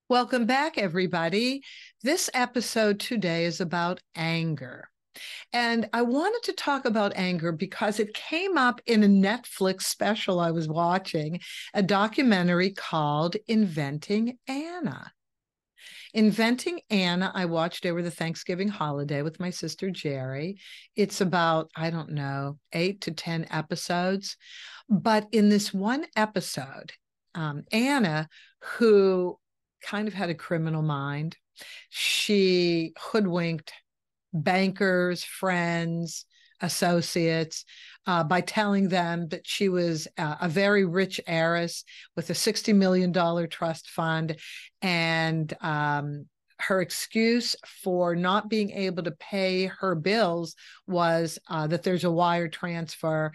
Welcome back, everybody. This episode today is about anger. And I wanted to talk about anger because it came up in a Netflix special I was watching, a documentary called Inventing Anna. Inventing Anna, I watched over the Thanksgiving holiday with my sister Jerry. It's about, I don't know, 8 to 10 episodes. But in this one episode, Anna, who kind of had a criminal mind, she hoodwinked bankers, friends, associates by telling them that she was a very rich heiress with a $60 million trust fund. And her excuse for not being able to pay her bills was that there's a wire transfer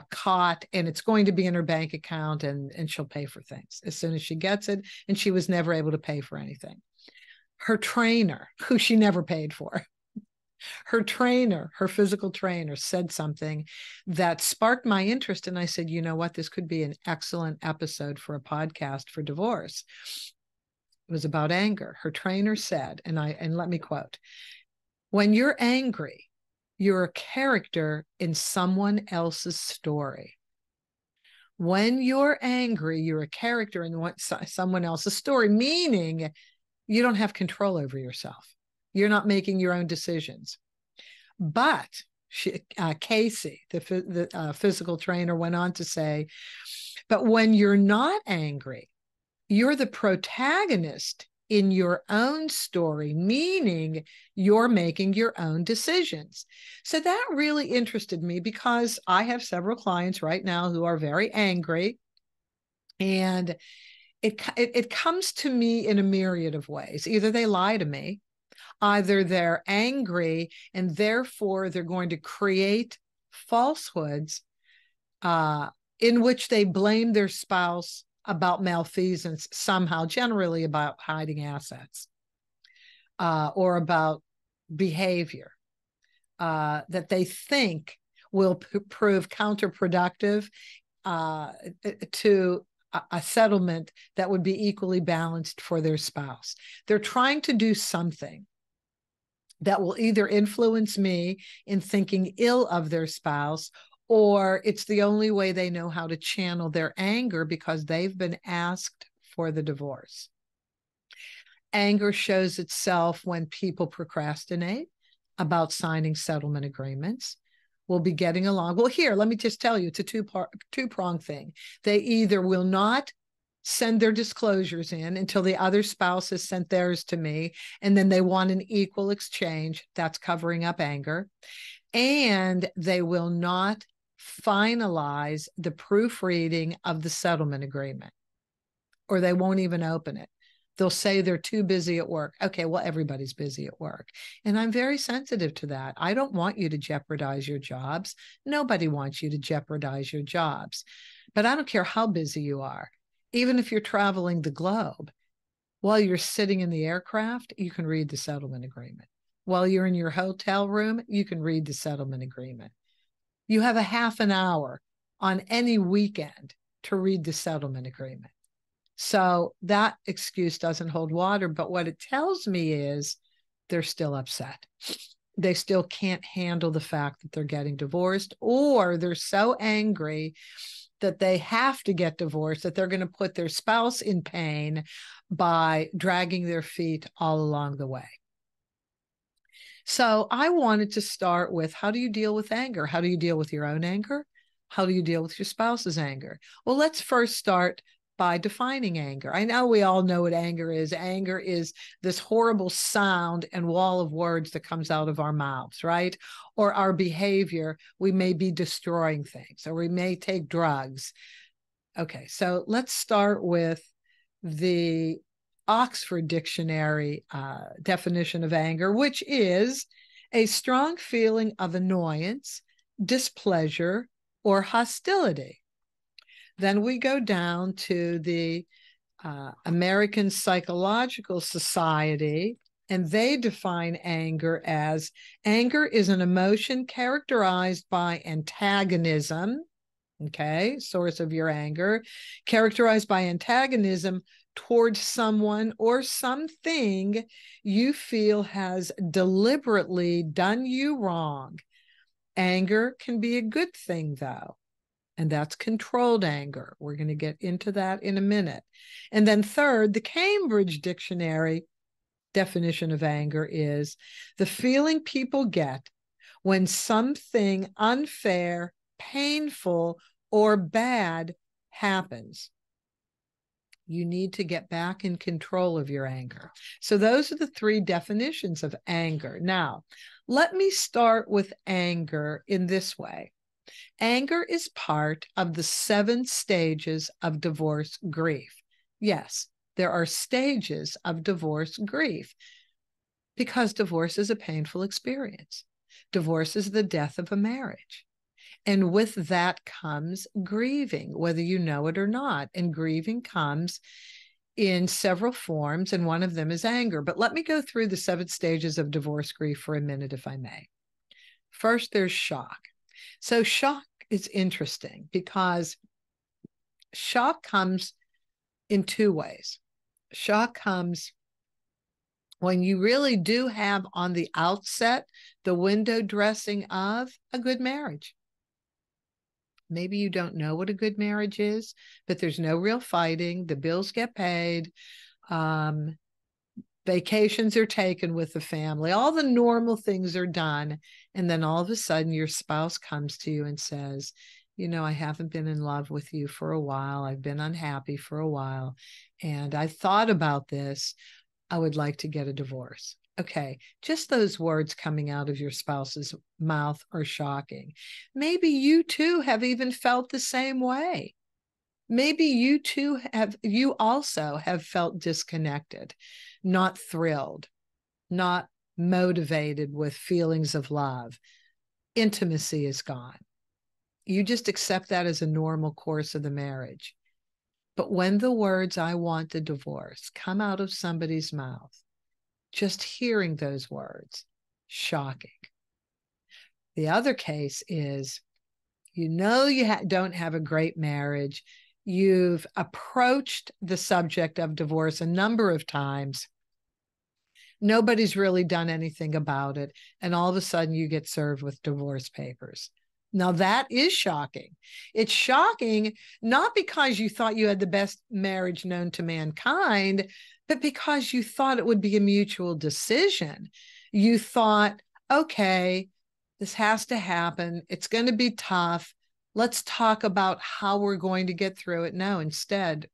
caught and it's going to be in her bank account and she'll pay for things as soon as she gets it. And she was never able to pay for anything. Her trainer, who she never paid for, her physical trainer, said something that sparked my interest. And I said, you know what? This could be an excellent episode for a podcast for divorce. It was about anger. Her trainer said, and let me quote, when you're angry, you're a character in someone else's story. When you're angry, you're a character in someone else's story, meaning you don't have control over yourself. You're not making your own decisions. But Casey, the physical trainer, went on to say, but when you're not angry, you're the protagonist in your own story, meaning you're making your own decisions. So that really interested me because I have several clients right now who are very angry, and it comes to me in a myriad of ways. Either they lie to me, either they're angry and therefore they're going to create falsehoods in which they blame their spouse about malfeasance somehow, generally about hiding assets or about behavior that they think will prove counterproductive to a settlement that would be equally balanced for their spouse. They're trying to do something that will either influence me in thinking ill of their spouse, or it's the only way they know how to channel their anger because they've been asked for the divorce. Anger shows itself when people procrastinate about signing settlement agreements. We'll be getting along. Well, here, let me just tell you, it's a two-pronged thing. They either will not send their disclosures in until the other spouse has sent theirs to me, and then they want an equal exchange. That's covering up anger. And they will not finalize the proofreading of the settlement agreement, or they won't even open it. They'll say they're too busy at work. Okay, well, everybody's busy at work. And I'm very sensitive to that. I don't want you to jeopardize your jobs. Nobody wants you to jeopardize your jobs. But I don't care how busy you are. Even if you're traveling the globe, while you're sitting in the aircraft, you can read the settlement agreement. While you're in your hotel room, you can read the settlement agreement. You have a half an hour on any weekend to read the settlement agreement. So that excuse doesn't hold water. But what it tells me is they're still upset. They still can't handle the fact that they're getting divorced, or they're so angry that they have to get divorced that they're going to put their spouse in pain by dragging their feet all along the way. So I wanted to start with, how do you deal with anger? How do you deal with your own anger? How do you deal with your spouse's anger? Well, let's first start by defining anger. I know we all know what anger is. Anger is this horrible sound and wall of words that comes out of our mouths, right? Or our behavior. We may be destroying things, or we may take drugs. Okay, so let's start with the Oxford Dictionary definition of anger, which is a strong feeling of annoyance, displeasure, or hostility. Then we go down to the American Psychological Society, and they define anger as anger is an emotion characterized by antagonism, okay, source of your anger, characterized by antagonism towards someone or something you feel has deliberately done you wrong. Anger can be a good thing, though, and that's controlled anger. We're going to get into that in a minute. And then third, the Cambridge Dictionary definition of anger is the feeling people get when something unfair, painful, or bad happens. You need to get back in control of your anger. So those are the three definitions of anger. Now, let me start with anger in this way. Anger is part of the 7 stages of divorce grief. Yes, there are stages of divorce grief because divorce is a painful experience. Divorce is the death of a marriage. And with that comes grieving, whether you know it or not. And grieving comes in several forms, and one of them is anger. But let me go through the 7 stages of divorce grief for a minute, if I may. First, there's shock. So shock is interesting because shock comes in 2 ways. Shock comes when you really do have on the outset the window dressing of a good marriage. Maybe you don't know what a good marriage is, but there's no real fighting. The bills get paid. Vacations are taken with the family. All the normal things are done. And then all of a sudden your spouse comes to you and says, you know, I haven't been in love with you for a while. I've been unhappy for a while. And I thought about this. I would like to get a divorce. Okay, just those words coming out of your spouse's mouth are shocking. Maybe you too have even felt the same way. Maybe you also have felt disconnected, not thrilled, not motivated with feelings of love. Intimacy is gone. You just accept that as a normal course of the marriage. But when the words, I want a divorce, come out of somebody's mouth, just hearing those words, shocking. The other case is, you know, you don't have a great marriage. You've approached the subject of divorce a number of times. Nobody's really done anything about it. And all of a sudden you get served with divorce papers. Now that is shocking. It's shocking, not because you thought you had the best marriage known to mankind, but because you thought it would be a mutual decision. You thought, okay, this has to happen. It's going to be tough. Let's talk about how we're going to get through it. No, instead,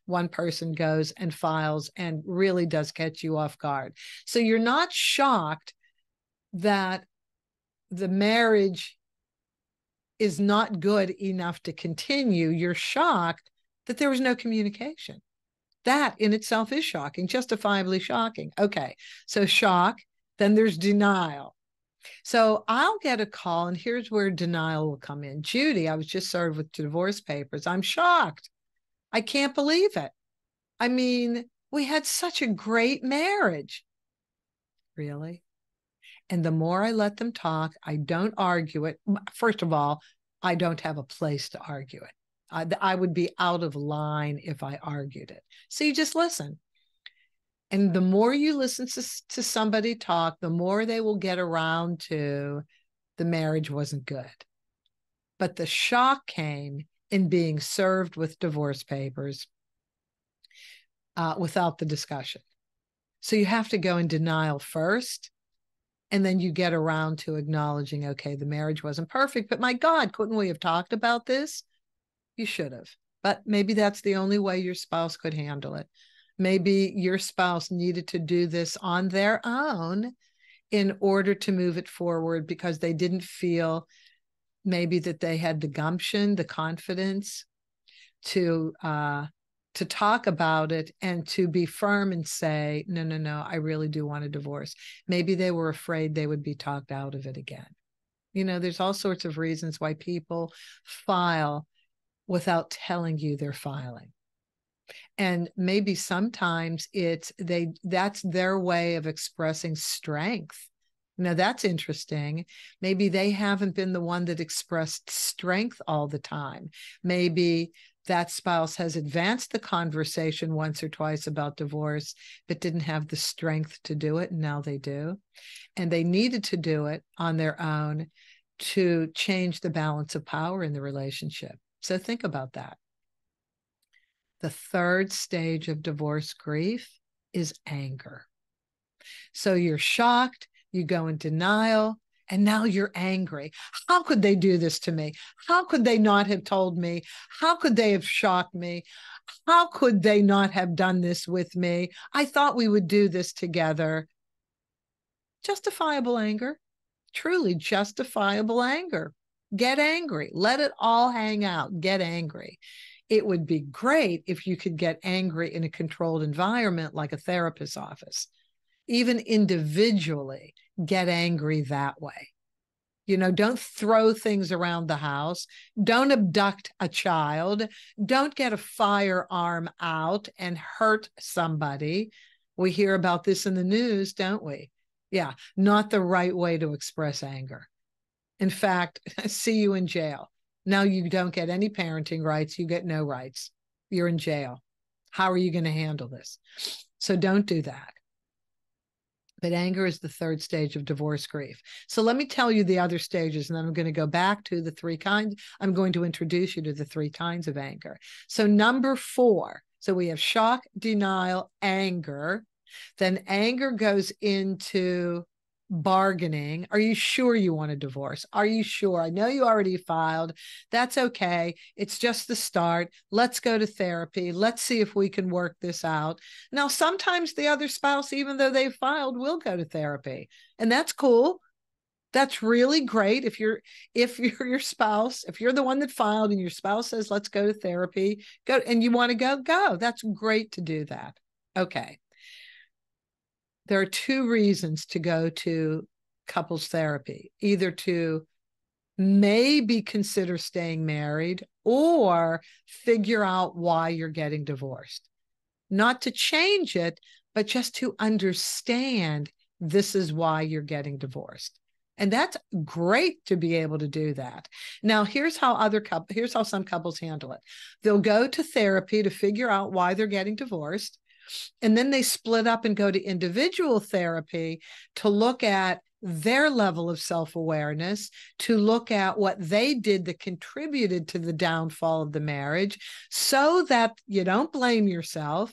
one person goes and files and really does catch you off guard. So you're not shocked that the marriage is not good enough to continue. You're shocked that there was no communication. That in itself is shocking, justifiably shocking. Okay, so shock, then there's denial. So I'll get a call, and here's where denial will come in. Judy, I was just served with divorce papers. I'm shocked. I can't believe it. I mean, we had such a great marriage. Really? And the more I let them talk, I don't argue it. First of all, I don't have a place to argue it. I would be out of line if I argued it. So you just listen. And the more you listen to somebody talk, the more they will get around to the marriage wasn't good. But the shock came in being served with divorce papers without the discussion. So you have to go in denial first. And then you get around to acknowledging, okay, the marriage wasn't perfect, but my God, couldn't we have talked about this? You should have. But maybe that's the only way your spouse could handle it. Maybe your spouse needed to do this on their own in order to move it forward because they didn't feel maybe that they had the gumption, the confidence to talk about it and to be firm and say, no, I really do want a divorce. Maybe they were afraid they would be talked out of it again. You know, there's all sorts of reasons why people file without telling you they're filing. And maybe sometimes that's their way of expressing strength Now, that's interesting. Maybe they haven't been the one that expressed strength all the time. Maybe that spouse has advanced the conversation once or twice about divorce, but didn't have the strength to do it, and now they do. And they needed to do it on their own to change the balance of power in the relationship. So think about that. The third stage of divorce grief is anger. So you're shocked, you go in denial, and now you're angry. How could they do this to me? How could they not have told me? How could they have shocked me? How could they not have done this with me? I thought we would do this together. Justifiable anger, truly justifiable anger. Get angry. Let it all hang out. Get angry. It would be great if you could get angry in a controlled environment like a therapist's office. Even individually, get angry that way. Don't throw things around the house. Don't abduct a child. Don't get a firearm out and hurt somebody. We hear about this in the news, don't we? Yeah, not the right way to express anger. In fact, see you in jail. Now you don't get any parenting rights. You get no rights. You're in jail. How are you going to handle this? So don't do that. But anger is the third stage of divorce grief. So let me tell you the other stages, and then I'm going to go back to the three kinds. I'm going to introduce you to the three kinds of anger. So number 4, so we have shock, denial, anger. Then anger goes into bargaining. Are you sure you want a divorce? Are you sure? I know you already filed. That's okay. It's just the start. Let's go to therapy. Let's see if we can work this out. Now, sometimes the other spouse, even though they've filed, will go to therapy. And that's cool. That's really great. If you're your spouse, if you're the one that filed and your spouse says, let's go to therapy, go, and you want to go. That's great to do that. Okay. There are 2 reasons to go to couples therapy, either to maybe consider staying married or figure out why you're getting divorced. Not to change it, but just to understand this is why you're getting divorced. And that's great to be able to do that. Now, here's how some couples handle it. They'll go to therapy to figure out why they're getting divorced. And then they split up and go to individual therapy to look at their level of self-awareness, to look at what they did that contributed to the downfall of the marriage, so that you don't blame yourself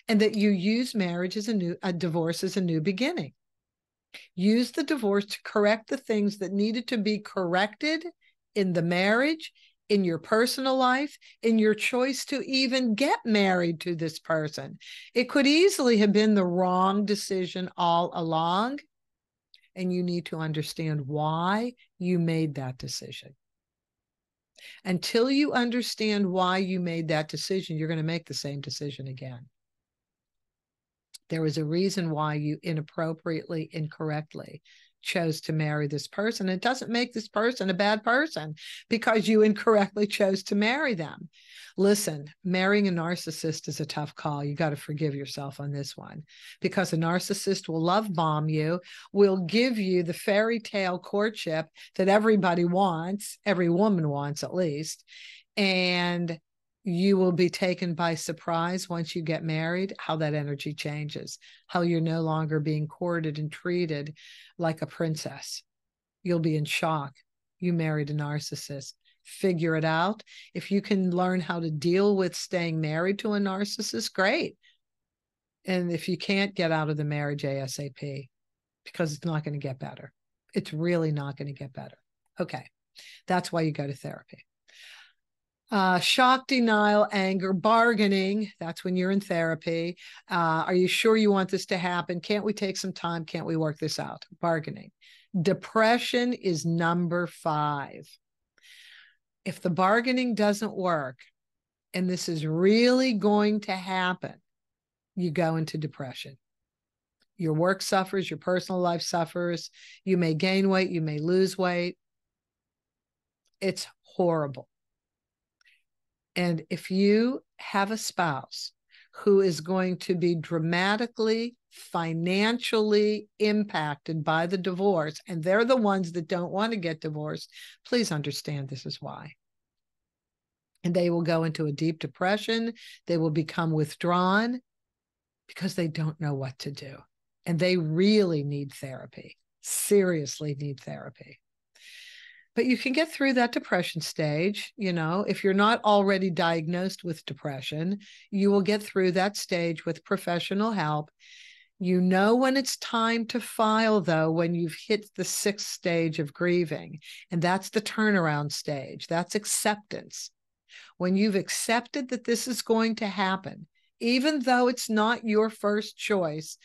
and that you use divorce as a new beginning. Use the divorce to correct the things that needed to be corrected in the marriage, in your personal life, in your choice to even get married to this person. It could easily have been the wrong decision all along, and you need to understand why you made that decision. Until you understand why you made that decision, you're going to make the same decision again. There was a reason why you inappropriately, incorrectly chose to marry this person. It doesn't make this person a bad person because you incorrectly chose to marry them. Listen, marrying a narcissist is a tough call. You got to forgive yourself on this one, because a narcissist will love bomb you, will give you the fairy tale courtship that everybody wants, every woman wants at least, and you will be taken by surprise once you get married, how that energy changes, how you're no longer being courted and treated like a princess. You'll be in shock. You married a narcissist. Figure it out. If you can learn how to deal with staying married to a narcissist, great. And if you can't, get out of the marriage ASAP, because it's not going to get better. It's really not going to get better. Okay. That's why you go to therapy. Shock, denial, anger, bargaining. That's when you're in therapy. Are you sure you want this to happen? Can't we take some time? Can't we work this out? Bargaining. Depression is number 5. If the bargaining doesn't work, and this is really going to happen, you go into depression. Your work suffers, your personal life suffers. You may gain weight, you may lose weight. It's horrible. And if you have a spouse who is going to be dramatically, financially impacted by the divorce, and they're the ones that don't want to get divorced, please understand this is why. And they will go into a deep depression. They will become withdrawn because they don't know what to do. And they really need therapy, seriously need therapy. But you can get through that depression stage. You know, if you're not already diagnosed with depression, you will get through that stage with professional help. You know when it's time to file, though, when you've hit the 6th stage of grieving, and that's the turnaround stage. That's acceptance. When you've accepted that this is going to happen, even though it's not your first choice,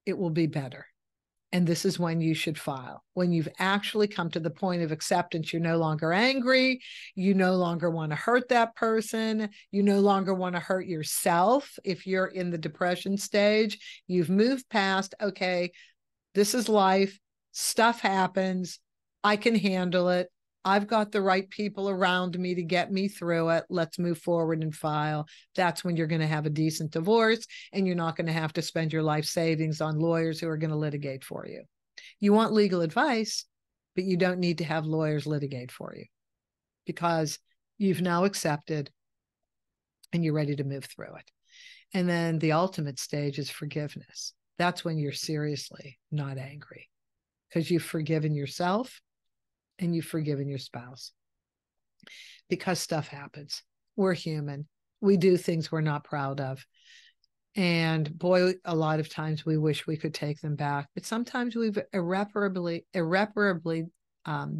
it will be better. And this is when you should file. When you've actually come to the point of acceptance, you're no longer angry. You no longer want to hurt that person. You no longer want to hurt yourself. If you're in the depression stage, you've moved past, okay, this is life. Stuff happens. I can handle it. I've got the right people around me to get me through it. Let's move forward and file. That's when you're going to have a decent divorce, and you're not going to have to spend your life savings on lawyers who are going to litigate for you. You want legal advice, but you don't need to have lawyers litigate for you because you've now accepted and you're ready to move through it. And then the ultimate stage is forgiveness. That's when you're seriously not angry because you've forgiven yourself and you've forgiven your spouse. Because stuff happens. We're human. We do things we're not proud of. And boy, a lot of times we wish we could take them back. But sometimes we've irreparably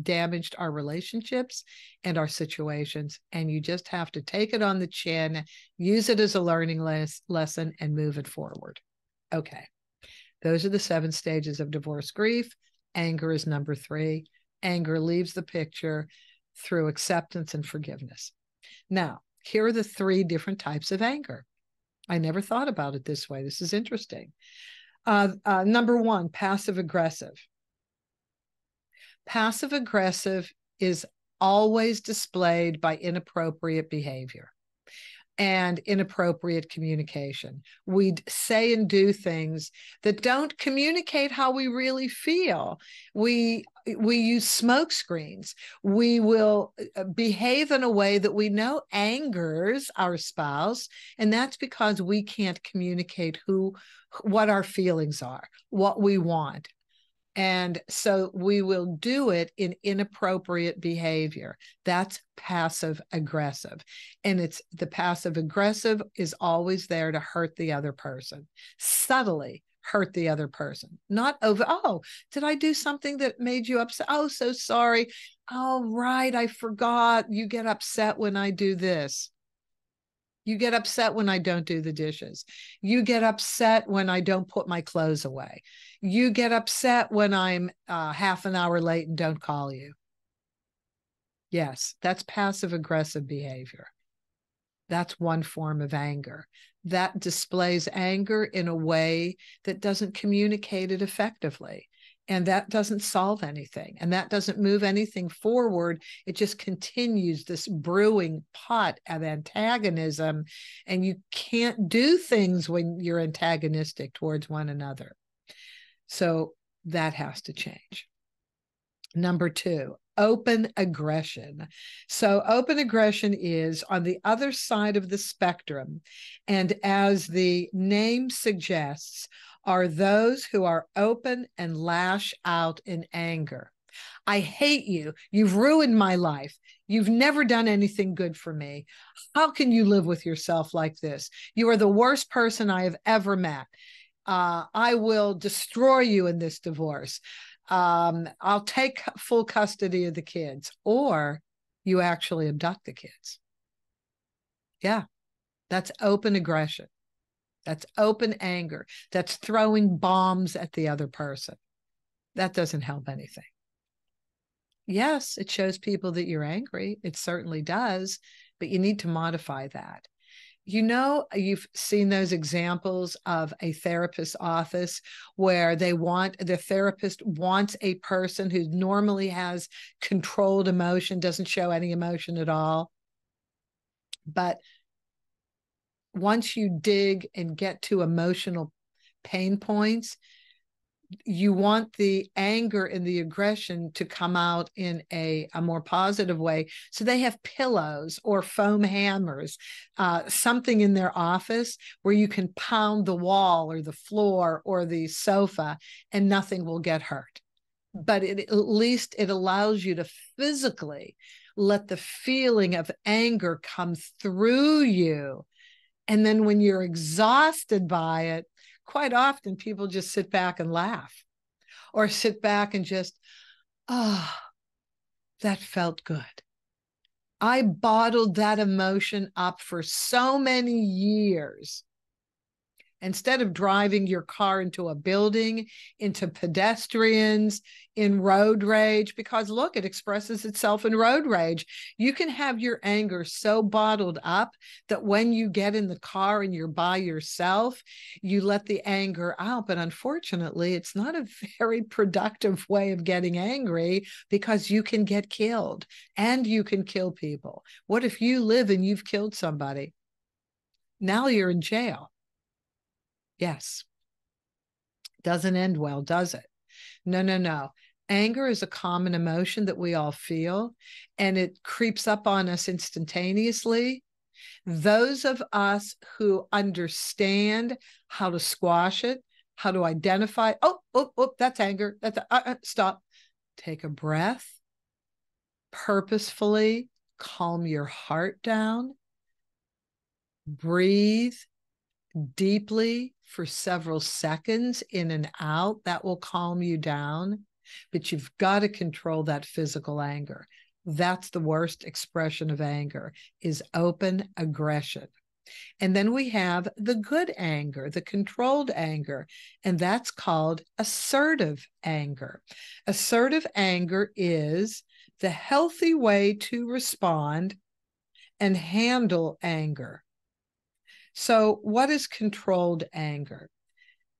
damaged our relationships and our situations. And you just have to take it on the chin, use it as a learning lesson, and move it forward. Okay. Those are the 7 stages of divorce grief. Anger is number 3. Anger leaves the picture through acceptance and forgiveness. Now, here are the 3 different types of anger. I never thought about it this way. This is interesting. Number 1, passive aggressive. Passive aggressive is always displayed by inappropriate behavior and inappropriate communication. We say and do things that don't communicate how we really feel. We use smoke screens. We will behave in a way that we know angers our spouse, and that's because we can't communicate what our feelings are, what we want. And so we will do it in inappropriate behavior. That's passive aggressive. And it's the passive aggressive is always there to hurt the other person, subtly hurt the other person, not over, oh, did I do something that made you upset? Oh, so sorry. Oh, right, I forgot. You get upset when I do this. You get upset when I don't do the dishes. You get upset when I don't put my clothes away. You get upset when I'm half an hour late and don't call you. Yes, that's passive aggressive behavior. That's one form of anger. That displays anger in a way that doesn't communicate it effectively. And that doesn't solve anything. And that doesn't move anything forward. It just continues this brewing pot of antagonism. And you can't do things when you're antagonistic towards one another. So that has to change. Number 2, open aggression. So open aggression is on the other side of the spectrum. And as the name suggests, are those who are open and lash out in anger. I hate you. You've ruined my life. You've never done anything good for me. How can you live with yourself like this? You are the worst person I have ever met. I will destroy you in this divorce. I'll take full custody of the kids. Or you actually abduct the kids. Yeah, that's open aggression. That's open anger. That's throwing bombs at the other person. That doesn't help anything. Yes, it shows people that you're angry. It certainly does, but you need to modify that. You know, you've seen those examples of a therapist's office where the therapist wants a person who normally has controlled emotion, doesn't show any emotion at all. But once you dig and get to emotional pain points, you want the anger and the aggression to come out in a more positive way. So they have pillows or foam hammers, something in their office where you can pound the wall or the floor or the sofa and nothing will get hurt. But at least it allows you to physically let the feeling of anger come through you. And then when you're exhausted by it, quite often people just sit back and laugh or sit back and just, oh, that felt good. I bottled that emotion up for so many years. Instead of driving your car into a building, into pedestrians, in road rage, because look, it expresses itself in road rage. You can have your anger so bottled up that when you get in the car and you're by yourself, you let the anger out. But unfortunately, it's not a very productive way of getting angry because you can get killed and you can kill people. What if you live and you've killed somebody? Now you're in jail. Yes. Doesn't end well, does it? No, no, no. Anger is a common emotion that we all feel, and it creeps up on us instantaneously. Those of us who understand how to squash it, how to identify, that's anger. That's stop. Take a breath. Purposefully calm your heart down. Breathe deeply for several seconds in and out. That will calm you down, but you've got to control that physical anger. That's the worst expression of anger, is open aggression. And then we have the good anger, the controlled anger, and that's called assertive anger. Assertive anger is the healthy way to respond and handle anger. So what is controlled anger?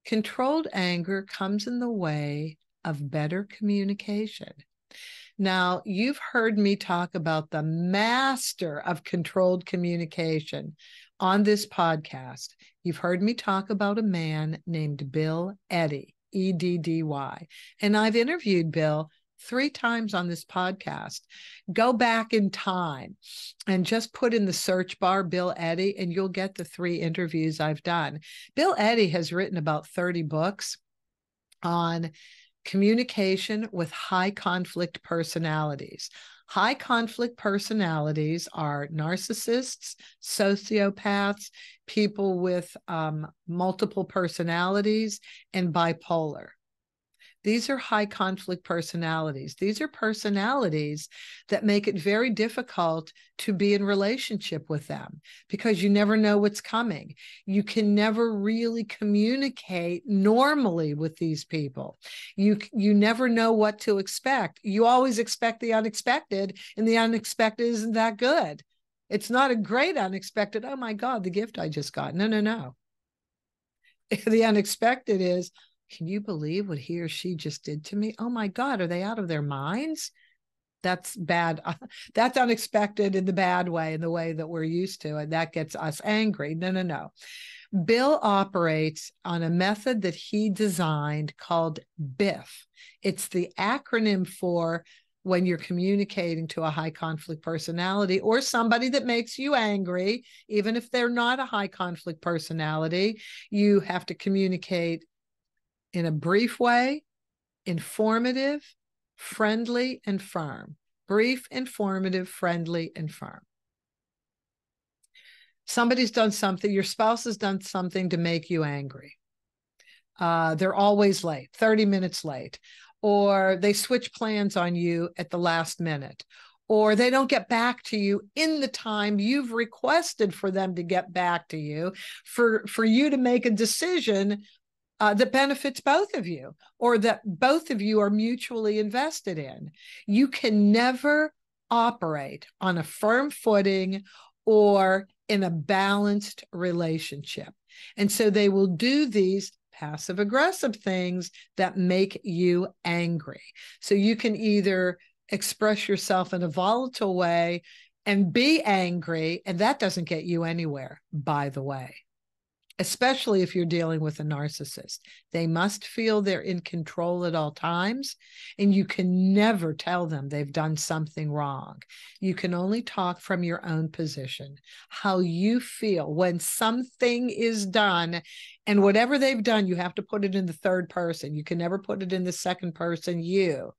Controlled anger comes in the way of better communication. Now, you've heard me talk about the master of controlled communication on this podcast. You've heard me talk about a man named Bill Eddy, E-D-D-Y. And I've interviewed Bill 3 times on this podcast. Go back in time and just put in the search bar Bill Eddy, and you'll get the 3 interviews I've done. Bill Eddy has written about 30 books on communication with high conflict personalities. High conflict personalities are narcissists, sociopaths, people with multiple personalities, and bipolar. These are high conflict personalities. These are personalities that make it very difficult to be in relationship with them because you never know what's coming. You can never really communicate normally with these people. You never know what to expect. You always expect the unexpected, and the unexpected isn't that good. It's not a great unexpected. Oh my God, the gift I just got. No, no, no. The unexpected is, can you believe what he or she just did to me? Oh my God, are they out of their minds? That's bad. That's unexpected in the bad way, in the way that we're used to, and that gets us angry. No, no, no. Bill operates on a method that he designed called BIF. It's the acronym for when you're communicating to a high conflict personality or somebody that makes you angry, even if they're not a high conflict personality, you have to communicate in a brief way, informative, friendly, and firm. Brief, informative, friendly, and firm. Somebody's done something, your spouse has done something to make you angry. They're always late, 30 minutes late, or they switch plans on you at the last minute, or they don't get back to you in the time you've requested for them to get back to you, for you to make a decision that benefits both of you, or that both of you are mutually invested in. You can never operate on a firm footing or in a balanced relationship. And so they will do these passive aggressive things that make you angry. So you can either express yourself in a volatile way and be angry, and that doesn't get you anywhere, by the way. especially if you're dealing with a narcissist. They must feel they're in control at all times, and you can never tell them they've done something wrong. You can only talk from your own position, how you feel when something is done, and whatever they've done, you have to put it in the third person. You can never put it in the second person. You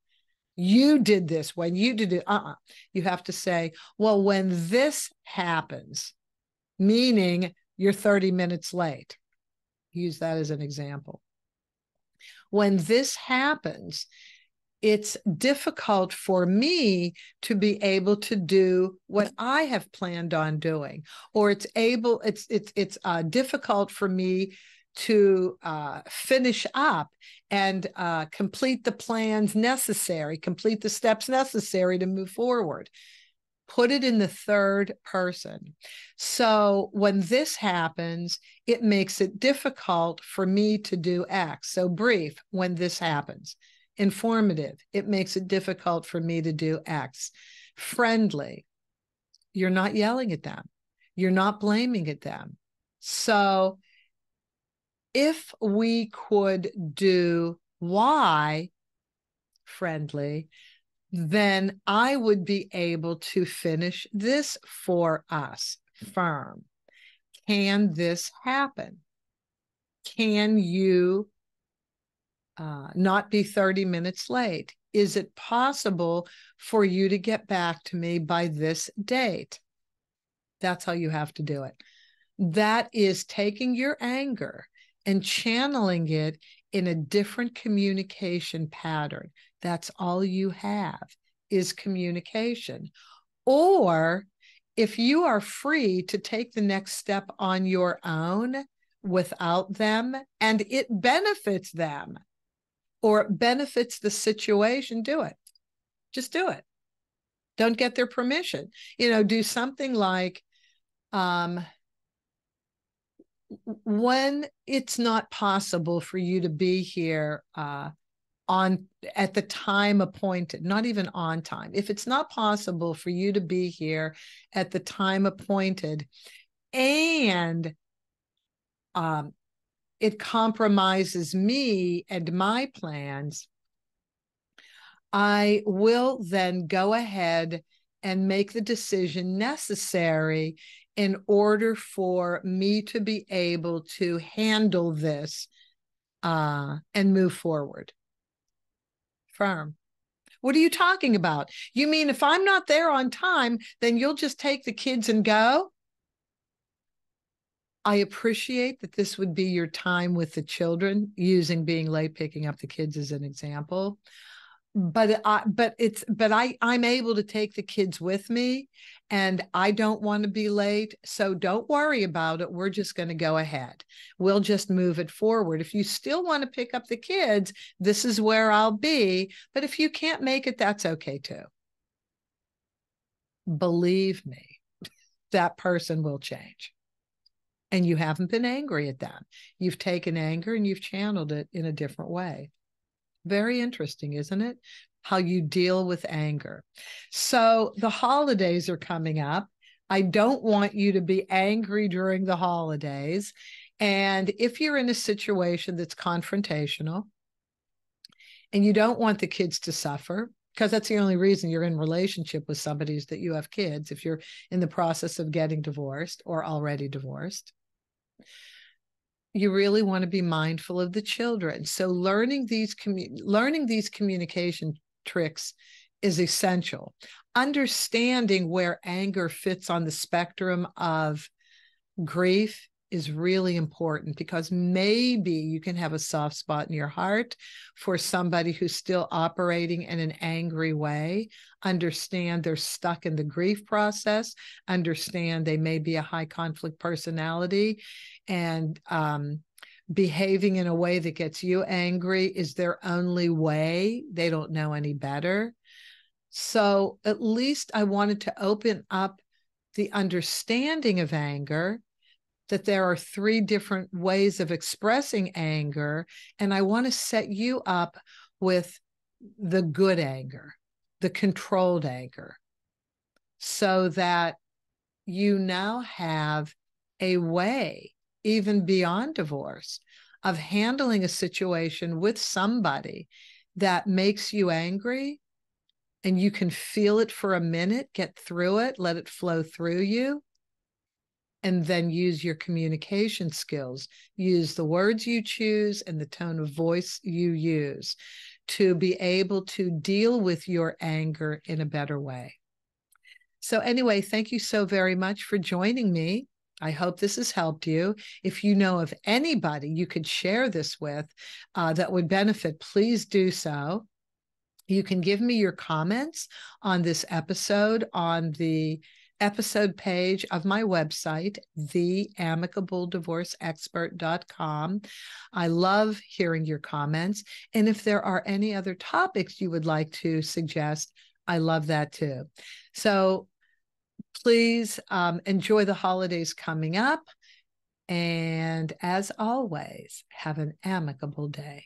did this when you did it. You have to say, well, when this happens, meaning you're 30 minutes late. Use that as an example. When this happens, it's difficult for me to be able to do what I have planned on doing, or it's difficult for me to finish up and complete the plans necessary, complete the steps necessary to move forward. Put it in the third person. So when this happens, it makes it difficult for me to do X. So brief, when this happens. Informative, it makes it difficult for me to do X. Friendly, you're not yelling at them. You're not blaming at them. So if we could do Y, friendly, then I would be able to finish this for us. Firm. Can this happen? Can you not be 30 minutes late? Is it possible for you to get back to me by this date? That's how you have to do it. That is taking your anger and channeling it in a different communication pattern. That's all you have is communication. Or if you are free to take the next step on your own without them, and it benefits them or it benefits the situation, do it. Just do it. Don't get their permission. Do something like, when it's not possible for you to be here at the time appointed, not even on time. If it's not possible for you to be here at the time appointed, and it compromises me and my plans, I will then go ahead and make the decision necessary in order for me to be able to handle this and move forward. Firm. What are you talking about? You mean if I'm not there on time, then you'll just take the kids and go? I appreciate that this would be your time with the children, using being late picking up the kids as an example. But I'm able to take the kids with me, and I don't want to be late. So don't worry about it. We're just going to go ahead. We'll just move it forward. If you still want to pick up the kids, this is where I'll be. But if you can't make it, that's okay too. Believe me, that person will change. And you haven't been angry at them. You've taken anger and you've channeled it in a different way. Very interesting, isn't it? How you deal with anger. So the holidays are coming up. I don't want you to be angry during the holidays. And if you're in a situation that's confrontational and you don't want the kids to suffer, because that's the only reason you're in relationship with somebody is that you have kids, if you're in the process of getting divorced or already divorced, you really want to be mindful of the children. So learning these communication tricks is essential. Understanding where anger fits on the spectrum of grief is really important, because maybe you can have a soft spot in your heart for somebody who's still operating in an angry way. Understand they're stuck in the grief process. Understand they may be a high conflict personality, and behaving in a way that gets you angry is their only way. They don't know any better. So at least I wanted to open up the understanding of anger, that there are 3 different ways of expressing anger. And I want to set you up with the good anger, the controlled anger, so that you now have a way even beyond divorce, of handling a situation with somebody that makes you angry, and you can feel it for a minute, get through it, let it flow through you, and then use your communication skills, use the words you choose and the tone of voice you use to be able to deal with your anger in a better way. So anyway, thank you so very much for joining me. I hope this has helped you. If you know of anybody you could share this with that would benefit, please do so. You can give me your comments on this episode on the episode page of my website, theamicableddivorceexpert.com. I love hearing your comments. And if there are any other topics you would like to suggest, I love that too. So please enjoy the holidays coming up. And as always, have an amicable day.